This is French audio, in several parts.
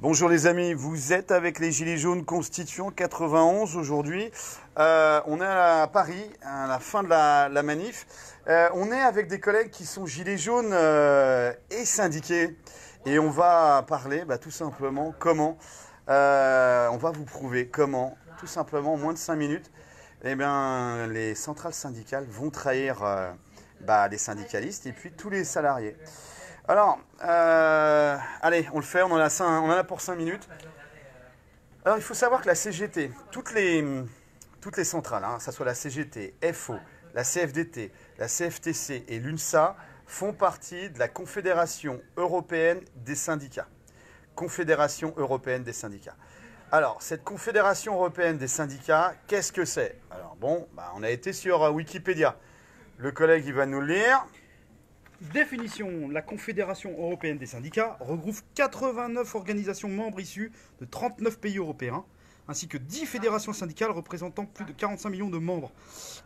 Bonjour les amis, vous êtes avec les Gilets jaunes constituant 91 aujourd'hui. On est à Paris, à la fin de la manif. On est avec des collègues qui sont Gilets jaunes et syndiqués. Et on va parler tout simplement comment, on va vous prouver comment, tout simplement en moins de 5 minutes, les centrales syndicales vont trahir les syndicalistes et puis tous les salariés. Alors, allez, on le fait, on en a pour 5 minutes. Alors, il faut savoir que la CGT, toutes les centrales, que ce soit la CGT, FO, la CFDT, la CFTC et l'UNSA, font partie de la Confédération européenne des syndicats. Confédération européenne des syndicats. Alors, cette Confédération européenne des syndicats, qu'est-ce que c'est? Alors, on a été sur Wikipédia. Le collègue, il va nous le lire. Définition, la Confédération européenne des syndicats regroupe 89 organisations membres issues de 39 pays européens, ainsi que 10 fédérations syndicales représentant plus de 45 millions de membres.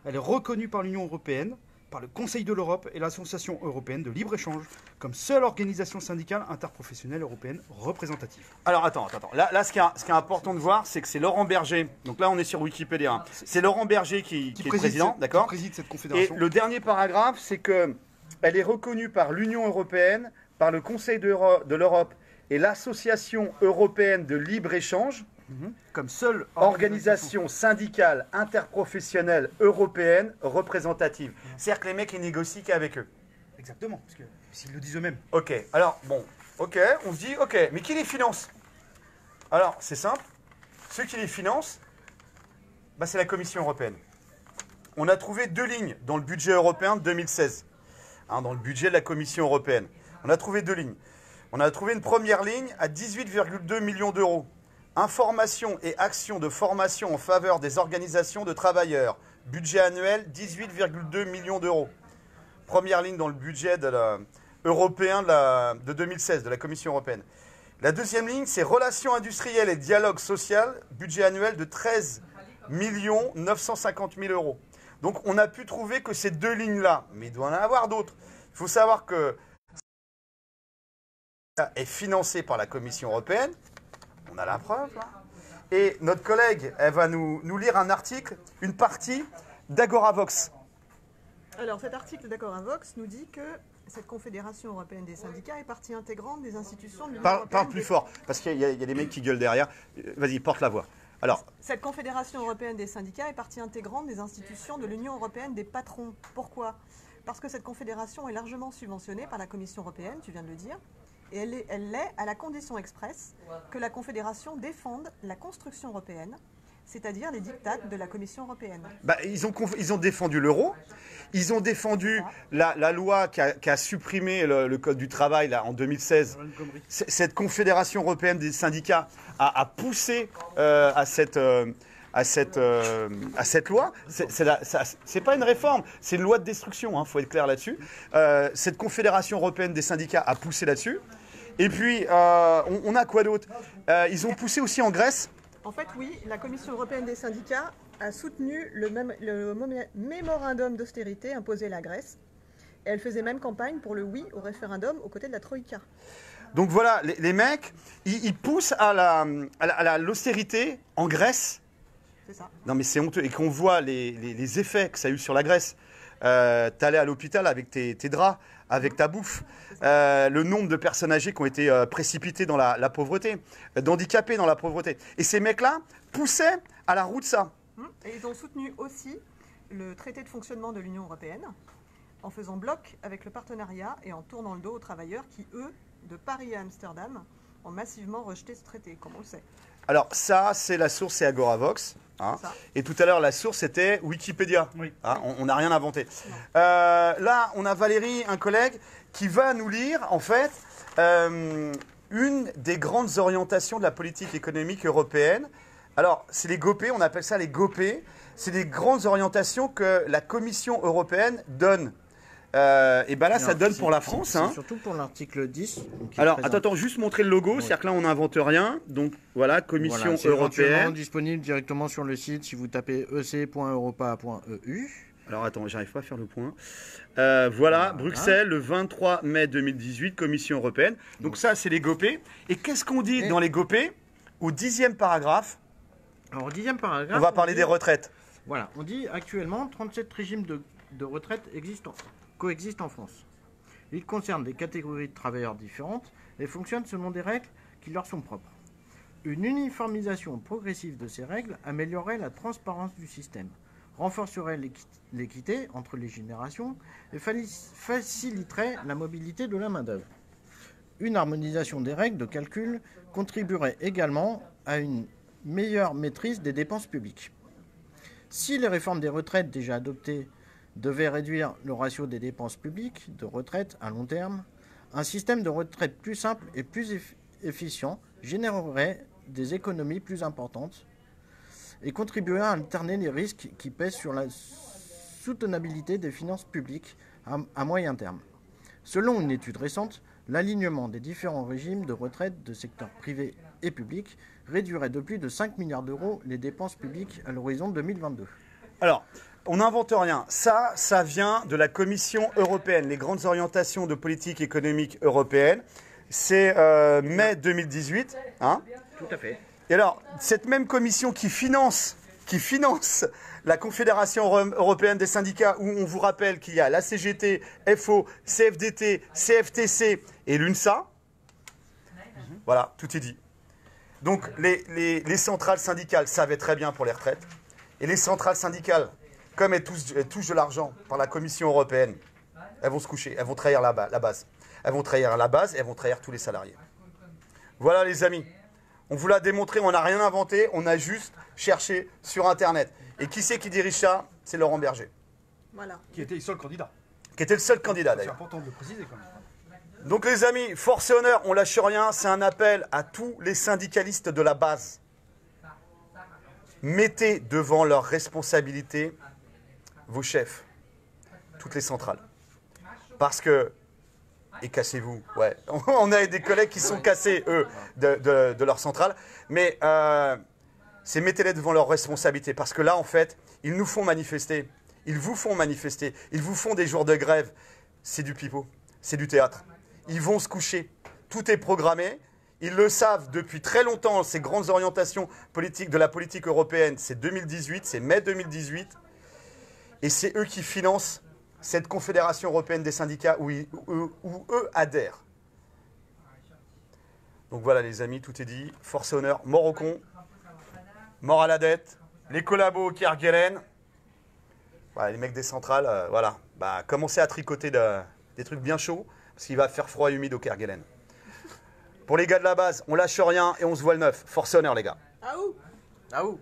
Elle est reconnue par l'Union européenne, par le Conseil de l'Europe et l'Association européenne de libre-échange comme seule organisation syndicale interprofessionnelle européenne représentative. Alors attends. Là, ce qui est important de voir, c'est que c'est Laurent Berger. Donc là, on est sur Wikipédia. C'est Laurent Berger qui est président, d'accord ? Qui préside cette confédération. Et le dernier paragraphe, c'est que elle est reconnue par l'Union européenne, par le Conseil de l'Europe et l'Association européenne de libre-échange comme seule organisation syndicale interprofessionnelle européenne représentative. C'est-à-dire que les mecs, ils négocient qu'avec eux. Exactement, parce que s'ils le disent eux-mêmes. Ok, alors on se dit, mais qui les finance? Alors, c'est simple, ceux qui les financent, c'est la Commission européenne. On a trouvé 2 lignes dans le budget européen de 2016. Dans le budget de la Commission européenne. On a trouvé 2 lignes. On a trouvé une première ligne à 18,2 millions d'euros. Information et actions de formation en faveur des organisations de travailleurs. Budget annuel, 18,2 millions d'euros. Première ligne dans le budget européen de 2016, de la Commission européenne. La deuxième ligne, c'est relations industrielles et dialogue social. Budget annuel de 13 950 000 euros. Donc, on a pu trouver que ces 2 lignes-là, mais il doit en avoir d'autres. Il faut savoir que ça est financé par la Commission européenne. On a la preuve, là. Et notre collègue, elle va nous lire un article, une partie d'Agoravox. Alors, cet article d'Agoravox nous dit que cette Confédération européenne des syndicats est partie intégrante des institutions de l'Union européenne. Parle plus fort, parce qu'il y a des mecs qui gueulent derrière. Vas-y, porte la voix. Alors, cette Confédération européenne des syndicats est partie intégrante des institutions de l'Union européenne des patrons. Pourquoi? Parce que cette confédération est largement subventionnée par la Commission européenne, tu viens de le dire, et elle l'est à la condition expresse que la Confédération défende la construction européenne, c'est-à-dire les dictates de la Commission européenne. Ils ont défendu l'euro, ils ont défendu la loi qui a supprimé le Code du travail en 2016. Cette Confédération européenne des syndicats a poussé à cette loi. C'est pas une réforme, c'est une loi de destruction, faut être clair là-dessus. Cette Confédération européenne des syndicats a poussé là-dessus. Et puis, on a quoi d'autre? Ils ont poussé aussi en Grèce. En fait, oui, la Commission européenne des syndicats a soutenu le mémorandum d'austérité imposé à la Grèce. Et elle faisait même campagne pour le oui au référendum aux côtés de la Troïka. Donc voilà, les mecs, ils poussent à l'austérité en Grèce. C'est ça. Non mais c'est honteux. Et qu'on voit les effets que ça a eu sur la Grèce. T'allais à l'hôpital avec tes draps, avec ta bouffe. Le nombre de personnes âgées qui ont été précipitées dans la pauvreté, d'handicapés dans la pauvreté. Et ces mecs-là poussaient à la roue de ça. Et ils ont soutenu aussi le traité de fonctionnement de l'Union européenne en faisant bloc avec le partenariat et en tournant le dos aux travailleurs qui, eux, de Paris à Amsterdam, ont massivement rejeté ce traité, comme on le sait. Alors ça, c'est la source, c'est Agoravox. Et tout à l'heure, la source, c'était Wikipédia. Oui. On n'a rien inventé. Là, on a Valérie, un collègue, qui va nous lire, en fait, une des grandes orientations de la politique économique européenne. Alors, c'est les GOPÉ, on appelle ça les GOPÉ. C'est des grandes orientations que la Commission européenne donne. Et là, ça donne pour la France. C'est surtout pour l'article 10. Alors, attends, juste montrer le logo. C'est-à-dire que là, on n'invente rien. Donc, voilà, Commission européenne. Disponible directement sur le site si vous tapez ec.europa.eu. Alors attends, j'arrive pas à faire le point. Voilà, Bruxelles, le 23 mai 2018, Commission européenne. Donc ça, c'est les GOPÉ. Et qu'est-ce qu'on dit dans les GOPÉ? Au 10e paragraphe, Alors, au 10e paragraphe, on va parler des retraites. Voilà, on dit actuellement 37 régimes de retraite coexistent en France. Ils concernent des catégories de travailleurs différentes et fonctionnent selon des règles qui leur sont propres. Une uniformisation progressive de ces règles améliorerait la transparence du système, renforcerait l'équité entre les générations et faciliterait la mobilité de la main-d'œuvre. Une harmonisation des règles de calcul contribuerait également à une meilleure maîtrise des dépenses publiques. Si les réformes des retraites déjà adoptées devaient réduire le ratio des dépenses publiques de retraite à long terme, un système de retraite plus simple et plus efficient générerait des économies plus importantes et contribuerait à alterner les risques qui pèsent sur la soutenabilité des finances publiques à moyen terme. Selon une étude récente, l'alignement des différents régimes de retraite de secteur privé et public réduirait de plus de 5 milliards d'euros les dépenses publiques à l'horizon 2022. Alors, on n'invente rien. Ça vient de la Commission européenne, les grandes orientations de politique économique européenne. C'est mai 2018. Hein. Tout à fait. Et alors, cette même commission qui finance la Confédération européenne des syndicats, où on vous rappelle qu'il y a la CGT, FO, CFDT, CFTC et l'UNSA. Voilà, tout est dit. Donc, les centrales syndicales savaient très bien pour les retraites. Et les centrales syndicales, comme elles touchent de l'argent par la Commission européenne, elles vont se coucher, elles vont trahir la base. Elles vont trahir la base et elles vont trahir tous les salariés. Voilà les amis, on vous l'a démontré, on n'a rien inventé, on a juste cherché sur Internet. Et qui c'est qui dirige ça? C'est Laurent Berger. Voilà. Qui était le seul candidat. Qui était le seul candidat C'est d'ailleurs. important de le préciser quand même. Donc les amis, force et honneur, on lâche rien, c'est un appel à tous les syndicalistes de la base. Mettez devant leurs responsabilités vos chefs, toutes les centrales. Parce que, et cassez-vous, ouais, on a des collègues qui sont cassés, eux, de leur centrale, mais c'est mettez-les devant leurs responsabilités. Parce que là, en fait, ils nous font manifester, ils vous font manifester, ils vous font des jours de grève. C'est du pipeau, c'est du théâtre. Ils vont se coucher, tout est programmé. Ils le savent depuis très longtemps, ces grandes orientations politiques de la politique européenne, c'est 2018, c'est mai 2018. Et c'est eux qui financent cette Confédération européenne des syndicats où eux adhèrent. Donc voilà les amis, tout est dit. Force et honneur, mort au con, mort à la dette, les collabos au Kerguelen. Voilà, les mecs des centrales, voilà. Bah, commencez à tricoter des trucs bien chauds, parce qu'il va faire froid et humide au Kerguelen. Pour les gars de la base, on lâche rien et on se voit le 9. Force et honneur les gars. Ah où Ah où